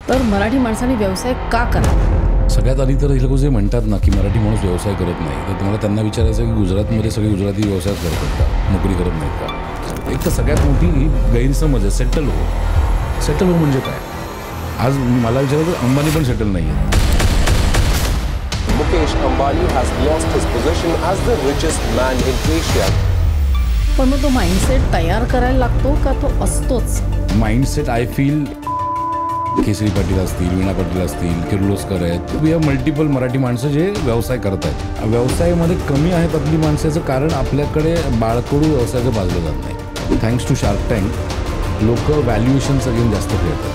तर मराठी माणसाने व्यवसाय का करावा? सगळ्यात आधी तर हे लोक जे म्हणतात ना की मराठी माणूस व्यवसाय करत नाही, तर तुम्हाला त्यांना विचारायचं की गुजरातमध्ये सगळे गुजराती व्यवसाय करतात का, नोकरी करत नाहीत का? एक तर सगळ्यात मोठी गैरसमज आहे सेटल हो. सेटल हो म्हणजे काय? आज मला विचारलं तर अंबानी पण सेटल नाही आहे. Mukesh Ambani has lost his position as the richest man in Asia. पण मग तो माइंडसेट तयार करायला लागतो का तो असतोच? माइंडसेट आय फील केसरी पाटील असतील, वीणा पाटील असतील, किर्लोस्कर आहेत, वी हॅव मल्टिपल मराठी माणसं जे व्यवसाय करत आहेत. व्यवसायामध्ये कमी आहेत आपली माणसाचं कारण आपल्याकडे बाळकडू व्यवसायाचं बाजलं जात नाही. थँक्स टू शार्क टँक लोक व्हॅल्युएशनचं गेम जास्त खेळतात,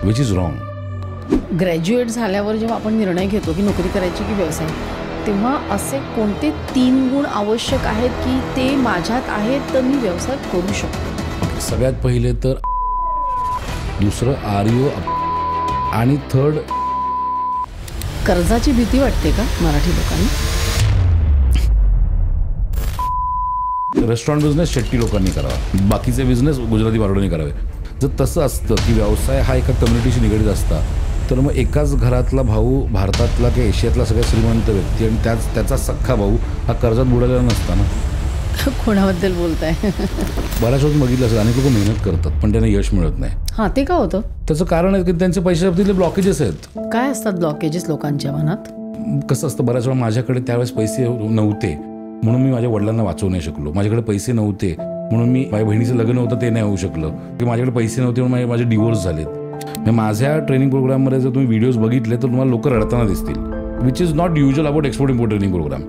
विच इज रॉंग. ग्रॅज्युएट झाल्यावर जेव्हा आपण निर्णय घेतो की नोकरी करायची की व्यवसाय, तेव्हा असे कोणते 3 गुण आवश्यक आहेत की ते माझ्यात आहेत तर मी व्यवसाय करू शकतो? सगळ्यात पहिले तर दुसरं आर्यो आणि थर्ड कर्जाची भीती वाटते का मराठी लोकांना? रेस्टॉरंट बिझनेस शेट्टी लोकांनी करावा, बाकीचे बिझनेस गुजराती बारोडांनी करावे. जर तसं असतं की व्यवसाय हा एका कम्युनिटीशी निगडीत असता तर मग एकाच घरातला भाऊ भारतातला किंवा एशियातला सगळ्यात श्रीमंत व्यक्ती आणि त्याचा सख्खा भाऊ हा कर्जात बुडालेला नसता ना. कोणाबद्दल बोलताय? बऱ्याच वेळेस बघितलं असेल अनेक लोक मेहनत करतात पण त्यांना यश मिळत नाही. हां, ते का होतं? त्याचं कारण आहे की त्यांचे पैशा बाबतीतले ब्लॉकेजेस आहेत. काय असतात ब्लॉकेजेस लोकांच्या मनात? कसं असतं, बऱ्याच वेळा माझ्याकडे त्यावेळेस पैसे नव्हते म्हणून मी माझ्या वडिलांना वाचवू नाही शकलो. माझ्याकडे पैसे नव्हते म्हणून मी माझ्या बहिणीचं लग्न होतं ते नाही होऊ शकलं, की माझ्याकडे पैसे नव्हते म्हणून माझे डिवोर्स झालेत. माझ्या ट्रेनिंग प्रोग्राममध्ये जर तुम्ही व्हिडिओज बघितले तर तुम्हाला लोक रडताना दिसतील, which is not usual about export import training program.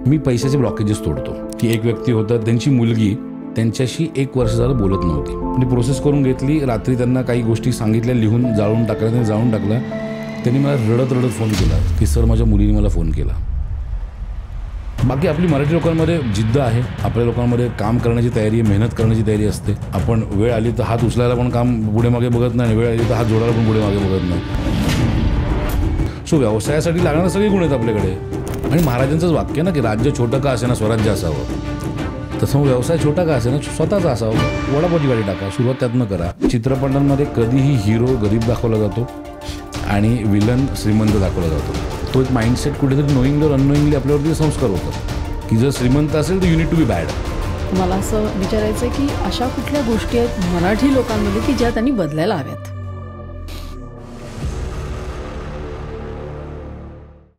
मी पैशाचे ब्लॉकेजेस तोडतो. की एक व्यक्ती होता, त्यांची मुलगी त्यांच्याशी 1 वर्ष झालं बोलत नव्हती. मी प्रोसेस करून घेतली, रात्री त्यांना काही गोष्टी सांगितल्या, लिहून जाळून टाकल्या, त्यांनी जाळून टाकलं. त्यांनी मला रडत रडत फोन केला की सर माझ्या मुलीने मला फोन केला. बाकी आपली मराठी लोकांमध्ये जिद्द आहे, आपल्या लोकांमध्ये काम करण्याची तयारी आहे, मेहनत करण्याची तयारी असते. आपण वेळ आली तर हात उचलायला पण काम पुढे मागे बघत नाही, वेळ आली तर हात जोडायला पण पुढे मागे बघत नाही. सो व्यवसायासाठी लागणारे सगळे गुण आहेत आपल्याकडे. आणि महाराजांचंच वाक्य ना की राज्य छोटं का असे ना स्वराज्य असावं, तसं व्यवसाय छोटा का असे ना स्वतःचा असावं. वडापावची गाडी टाका, सुरुवात त्यातनं करा. चित्रपटांमध्ये कधीही हिरो गरीब दाखवला जातो आणि विलन श्रीमंत दाखवला जातो. तो एक माइंडसेट कुठेतरी नोईंगली और अननोईंगली आपल्यावरती संस्कार होतात की जर श्रीमंत असेल तर you need to be bad. मला असं विचारायचं आहे की अशा कुठल्या गोष्टी आहेत मराठी लोकांमध्ये की ज्या त्यांनी बदलायला हव्यात?